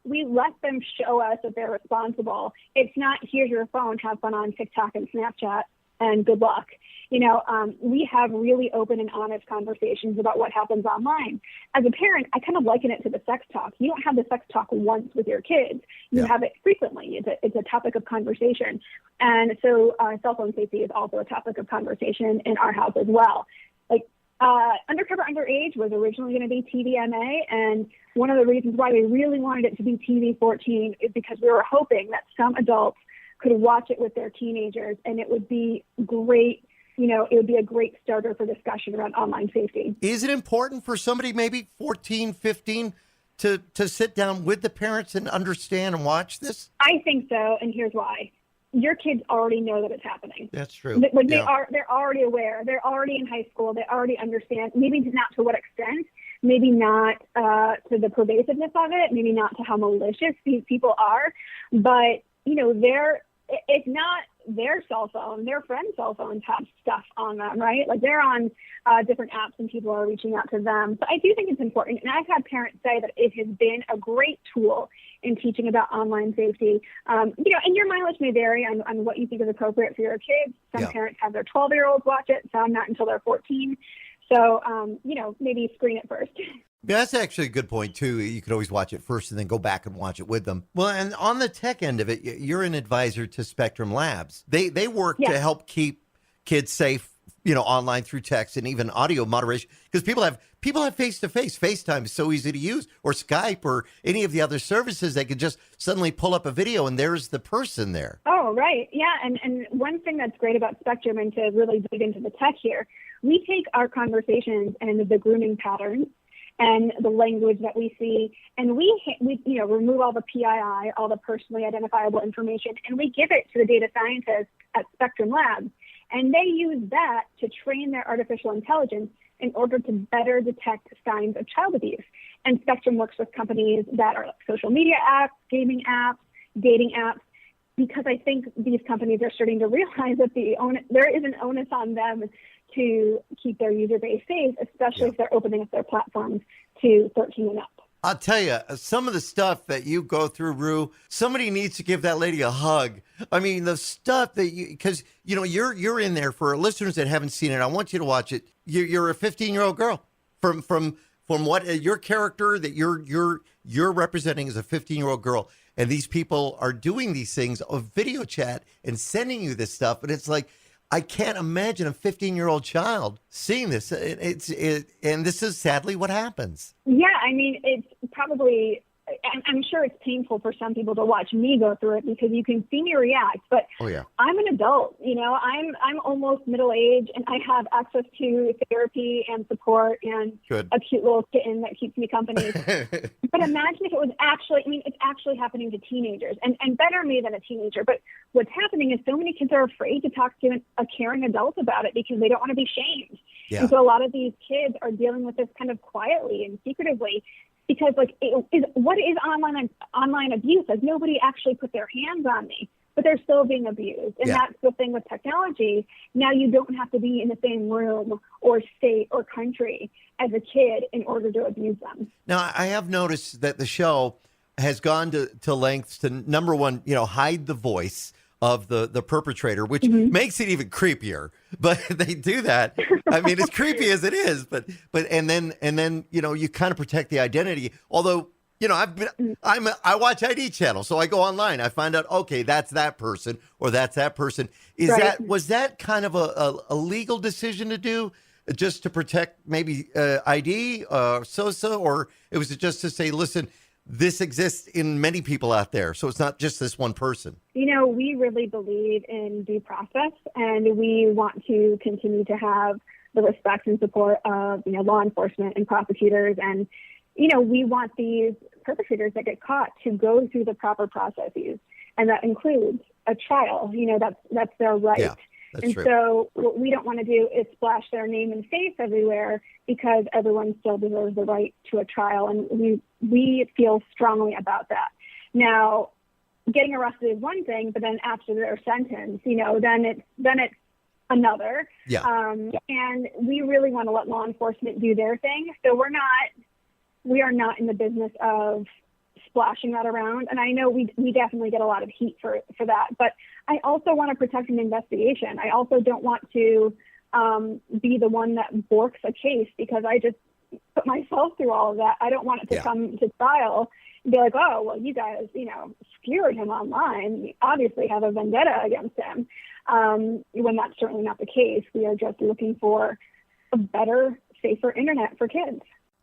we let them show us that they're responsible. It's not, here's your phone, have fun on TikTok and Snapchat, and good luck. We have really open and honest conversations about what happens online. As a parent, I kind of liken it to the sex talk. You don't have the sex talk once with your kids. You have it frequently. It's a topic of conversation. And so cell phone safety is also a topic of conversation in our house as well. Like, Undercover Underage was originally going to be TVMA, and one of the reasons why we really wanted it to be TV-14 is because we were hoping that some adults could watch it with their teenagers, and it would be great. It would be a great starter for discussion around online safety. Is it important for somebody maybe 14, 15 to sit down with the parents and understand and watch this? I think so, and here's why. Your kids already know that it's happening. That's true. They're already aware. They're already in high school. They already understand, maybe not to what extent, maybe not to the pervasiveness of it, maybe not to how malicious these people are, but, it's not their cell phone. Their friends' cell phones have stuff on them, right? Like, they're on different apps and people are reaching out to them. But I do think it's important. And I've had parents say that it has been a great tool in teaching about online safety. And your mileage may vary on what you think is appropriate for your kids. Some parents have their 12-year-olds watch it, some not until they're 14. So, maybe screen it first. Yeah, that's actually a good point, too. You could always watch it first and then go back and watch it with them. Well, and on the tech end of it, you're an advisor to Spectrum Labs. They work to help keep kids safe, online through text and even audio moderation, because people have face-to-face. FaceTime is so easy to use, or Skype or any of the other services. They could just suddenly pull up a video and there's the person there. Oh, right. Yeah. And one thing that's great about Spectrum, and to really dig into the tech here, we take our conversations and the grooming patterns and the language that we see, and we remove all the PII, all the personally identifiable information, and we give it to the data scientists at Spectrum Labs, and they use that to train their artificial intelligence in order to better detect signs of child abuse. And Spectrum works with companies that are like social media apps, gaming apps, dating apps, because I think these companies are starting to realize that there is an onus on them to keep their user base safe, especially if they're opening up their platforms to 13 and up. I'll tell you, some of the stuff that you go through, Rue, somebody needs to give that lady a hug. I mean, the stuff that because you're in there. For listeners that haven't seen it, I want you to watch it. You're a 15-year-old girl from what your character that you're representing is a 15-year-old girl, and these people are doing these things of video chat and sending you this stuff, and it's like, I can't imagine a 15-year-old child seeing this. And this is sadly what happens. Yeah, I mean, it's probably, I'm sure it's painful for some people to watch me go through it because you can see me react, but I'm an adult, I'm almost middle-aged and I have access to therapy and support and a cute little kitten that keeps me company. But imagine if it was it's actually happening to teenagers and better me than a teenager. But what's happening is so many kids are afraid to talk to a caring adult about it because they don't want to be shamed. Yeah. And so a lot of these kids are dealing with this kind of quietly and secretively. Because what is online abuse? Like nobody actually put their hands on me, but they're still being abused. And that's the thing with technology. Now you don't have to be in the same room or state or country as a kid in order to abuse them. Now I have noticed that the show has gone to lengths to, number one, hide the voice of the perpetrator, which makes it even creepier. But they do that. I mean, as creepy as it is, but and then you kind of protect the identity. Although I watch ID channel, so I go online, I find out, okay, that's that person or that's that person. Was that kind of a legal decision to do, just to protect maybe ID SOSA, or it was just to say, listen, this exists in many people out there, so it's not just this one person? We really believe in due process, and we want to continue to have the respect and support of, law enforcement and prosecutors. And, we want these perpetrators that get caught to go through the proper processes. And that includes a trial. That's their right. Yeah, that's true. So what we don't want to do is splash their name and face everywhere because everyone still deserves the right to a trial. And we feel strongly about that. Now, getting arrested is one thing, but then after their sentence, then it's another. Yeah. And we really want to let law enforcement do their thing. So we are not in the business of splashing that around. And I know we definitely get a lot of heat for that, but I also want to protect an investigation. I also don't want to be the one that borks a case because I just put myself through all of that. I don't want it to come to trial and be like, oh, well, you guys, skewered him online. You obviously have a vendetta against him. When that's certainly not the case. We are just looking for a better, safer internet for kids.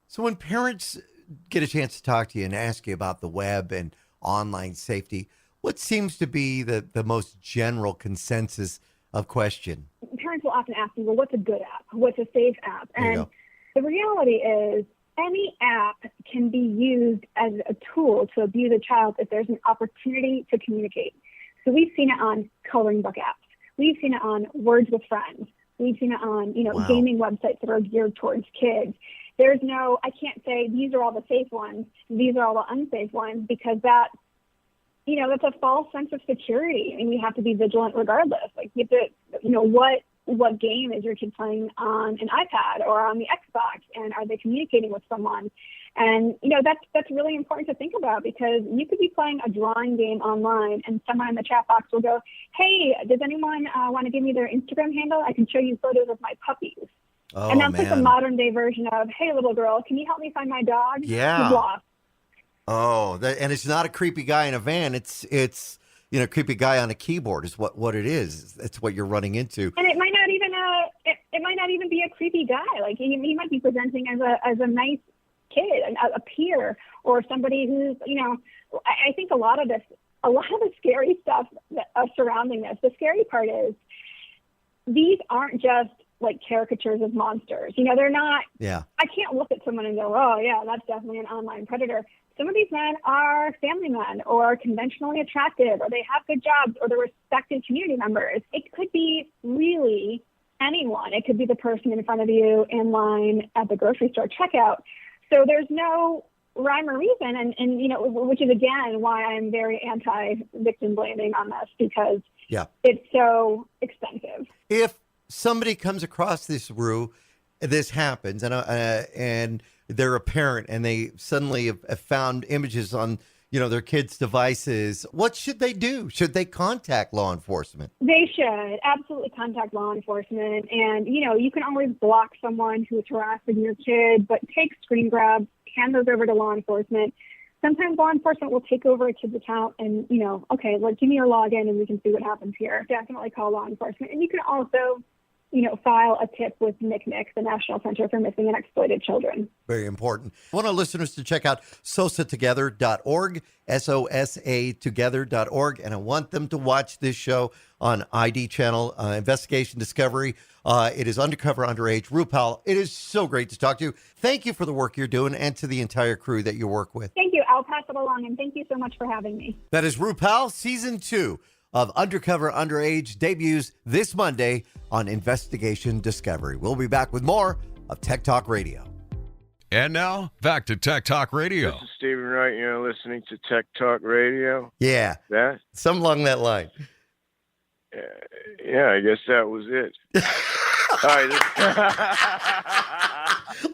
So when parents get a chance to talk to you and ask you about the web and online safety, what seems to be the most general consensus of question? Parents will often ask me, well, what's a good app? What's a safe app? And the reality is any app can be used as a tool to abuse a child if there's an opportunity to communicate. So we've seen it on coloring book apps. We've seen it on Words with Friends. We've seen it on, gaming websites that are geared towards kids. I can't say these are all the safe ones, these are all the unsafe ones, because that's a false sense of security, and you have to be vigilant regardless. Like you have to, what game is your kid playing on an iPad or on the Xbox, and are they communicating with someone? And that's really important to think about, because you could be playing a drawing game online, and someone in the chat box will go, "Hey, does anyone want to give me their Instagram handle? I can show you photos of my puppies." Oh, and that's man. like the modern day version of, "Hey, little girl, can you help me find my dog? Yeah. He's lost." Oh, and it's not a creepy guy in a van. It's a creepy guy on a keyboard is what it is. It's what you're running into. And it might not even it might not even be a creepy guy. Like he might be presenting as a nice kid, a peer, or somebody who's I think a lot of the scary stuff surrounding this. The scary part is these aren't just like caricatures of monsters. They're not. Yeah. I can't look at someone and go, "Oh yeah, that's definitely an online predator." Some of these men are family men, or conventionally attractive, or they have good jobs, or they're respected community members. It could be really anyone. It could be the person in front of you in line at the grocery store checkout. So there's no rhyme or reason. And which is, again, why I'm very anti-victim blaming on this, because it's so expensive. If somebody comes across this, Rue, this happens, and they're a parent and they suddenly have found images on their kids' devices, what should they do? Should they contact law enforcement? They should absolutely contact law enforcement. And, you can always block someone who's harassing your kid, but take screen grabs, hand those over to law enforcement. Sometimes law enforcement will take over a kid's account and, okay, give me your login and we can see what happens here. Definitely call law enforcement. And you can also, file a tip with NCMEC, the National Center for Missing and Exploited Children. Very important. I want our listeners to check out sosatogether.org, SOSA together.org, and I want them to watch this show on ID channel, Investigation Discovery. It is Undercover Underage. RuPaul, it is so great to talk to you. Thank you for the work you're doing and to the entire crew that you work with. Thank you. I'll pass it along, and thank you so much for having me. That is RuPaul. Season 2 of Undercover Underage debuts this Monday on Investigation Discovery. We'll be back with more of Tech Talk Radio. And now, back to Tech Talk Radio. This is Stephen Wright. You're listening to Tech Talk Radio. Yeah. That? Something along that line. Yeah, I guess that was it. All right.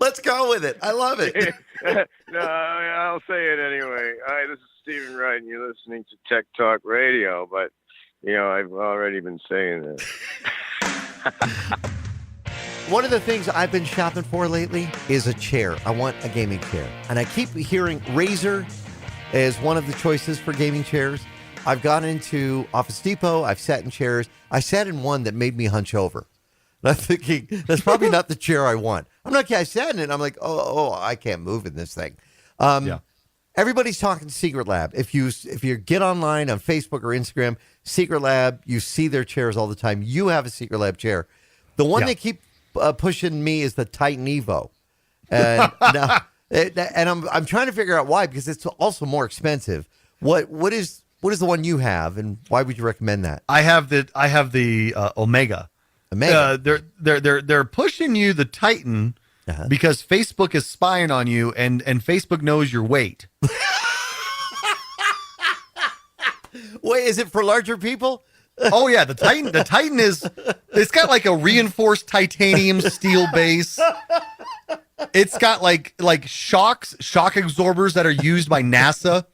Let's go with it. I love it. No, I'll say it anyway. All right, this is Stephen Wright, and you're listening to Tech Talk Radio. But, I've already been saying that. One of the things I've been shopping for lately is a chair. I want a gaming chair. And I keep hearing Razer is one of the choices for gaming chairs. I've gone into Office Depot. I've sat in chairs. I sat in one that made me hunch over. And I'm thinking, that's probably not the chair I want. I'm not kidding. I sat in it and I'm like, oh, I can't move in this thing. Everybody's talking Secret Lab. If you get online on Facebook or Instagram, Secret Lab, you see their chairs all the time. You have a Secret Lab chair. The one they keep pushing me is the Titan Evo, and I'm trying to figure out why, because it's also more expensive. What is the one you have, and why would you recommend that? I have the Omega. They're pushing you the Titan because Facebook is spying on you, and Facebook knows your weight. Wait, is it for larger people? Oh yeah, the Titan it's got like a reinforced titanium steel base. It's got like shock absorbers that are used by NASA.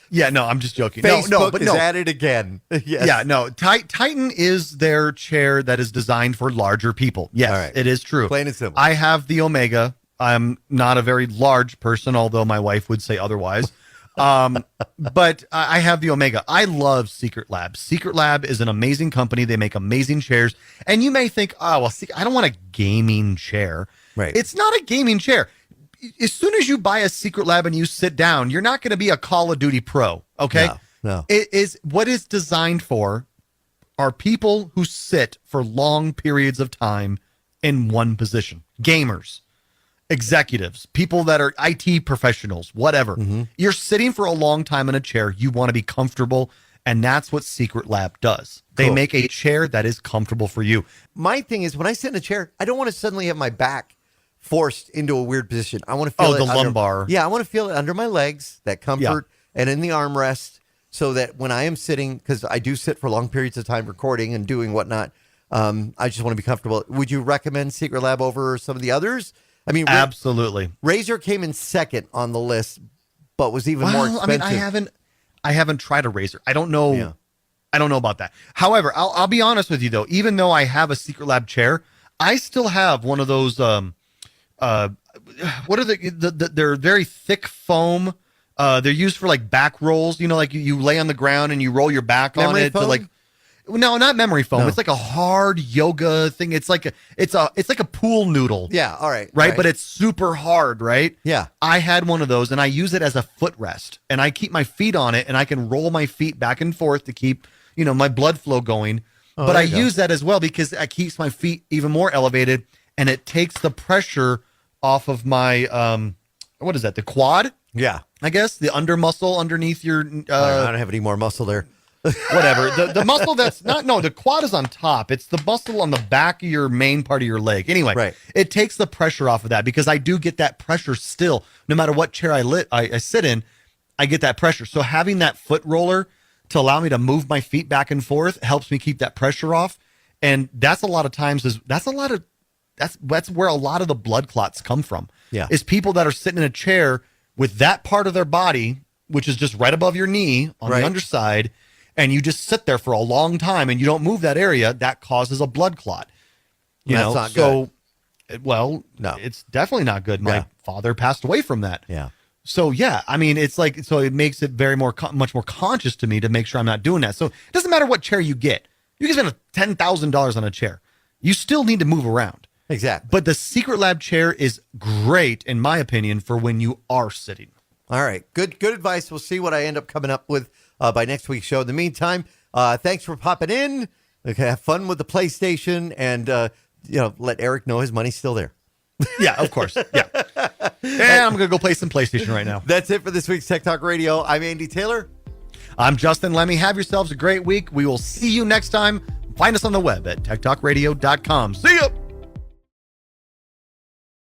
Yeah, no, I'm just joking. Facebook is at it again. Yes. Yeah, no. Titan is their chair that is designed for larger people. Yes, all right. It is true. Plain and simple. I have the Omega. I'm not a very large person, although my wife would say otherwise. But I have the Omega. I love Secret Lab. Secret Lab is an amazing company. They make amazing chairs. And you may think, oh, well, I don't want a gaming chair. Right. It's not a gaming chair. As soon as you buy a Secret Lab and you sit down, you're not going to be a Call of Duty pro. Okay. No. It is what it's designed for are people who sit for long periods of time in one position. Gamers, executives, people that are IT professionals, whatever. Mm-hmm. You're sitting for a long time in a chair. You want to be comfortable. And that's what Secret Lab does. They make a chair that is comfortable for you. My thing is, when I sit in a chair, I don't want to suddenly have my back forced into a weird position. I want to feel the lumbar. Yeah, I want to feel it under my legs, that comfort, and in the armrest, so that when I am sitting, because I do sit for long periods of time recording and doing whatnot, I just want to be comfortable. Would you recommend Secret Lab over some of the others? I mean, absolutely. Razer came in second on the list, but was even more expensive. I mean, I haven't tried a Razer. I don't know. Yeah. I don't know about that. However, I'll be honest with you though. Even though I have a Secret Lab chair, I still have one of those. What are they're very thick foam. They're used for like back rolls. You know, like you lay on the ground and you roll your back on it to like. No, not memory foam. No. It's like a hard yoga thing. It's like a pool noodle. Yeah, all right. Right, but it's super hard, right? Yeah. I had one of those and I use it as a footrest. And I keep my feet on it and I can roll my feet back and forth to keep, my blood flow going. Oh, but I use that as well because it keeps my feet even more elevated and it takes the pressure off of my what is that? The quad? Yeah. I guess the under muscle underneath your I don't have any more muscle there. whatever. The muscle that's not, no, the quad is on top. It's the muscle on the back of your main part of your leg. Anyway, Right. It takes the pressure off of that because I do get that pressure still. No matter what chair I sit in, I get that pressure. So having that foot roller to allow me to move my feet back and forth helps me keep that pressure off. And that's a lot of times that's where a lot of the blood clots come from. Yeah. Is people that are sitting in a chair with that part of their body, which is just right above your knee on Right. the underside, and you just sit there for a long time and you don't move that area, that causes a blood clot. That's not so well, No. it's definitely not good. My Yeah. father passed away from that. Yeah. So yeah, I mean, it's like, so it makes it much more conscious to me to make sure I'm not doing that. So it doesn't matter what chair you get. You can spend $10,000 on a chair. You still need to move around. Exactly. But the Secret Lab chair is great, in my opinion, for when you are sitting. All right. Good advice. We'll see what I end up coming up with by next week's show. In the meantime, thanks for popping in. Okay, have fun with the PlayStation and let Eric know his money's still there. Yeah, of course. Yeah. And I'm going to go play some PlayStation right now. That's it for this week's Tech Talk Radio. I'm Andy Taylor. I'm Justin Lemmy. Have yourselves a great week. We will see you next time. Find us on the web at techtalkradio.com. See ya.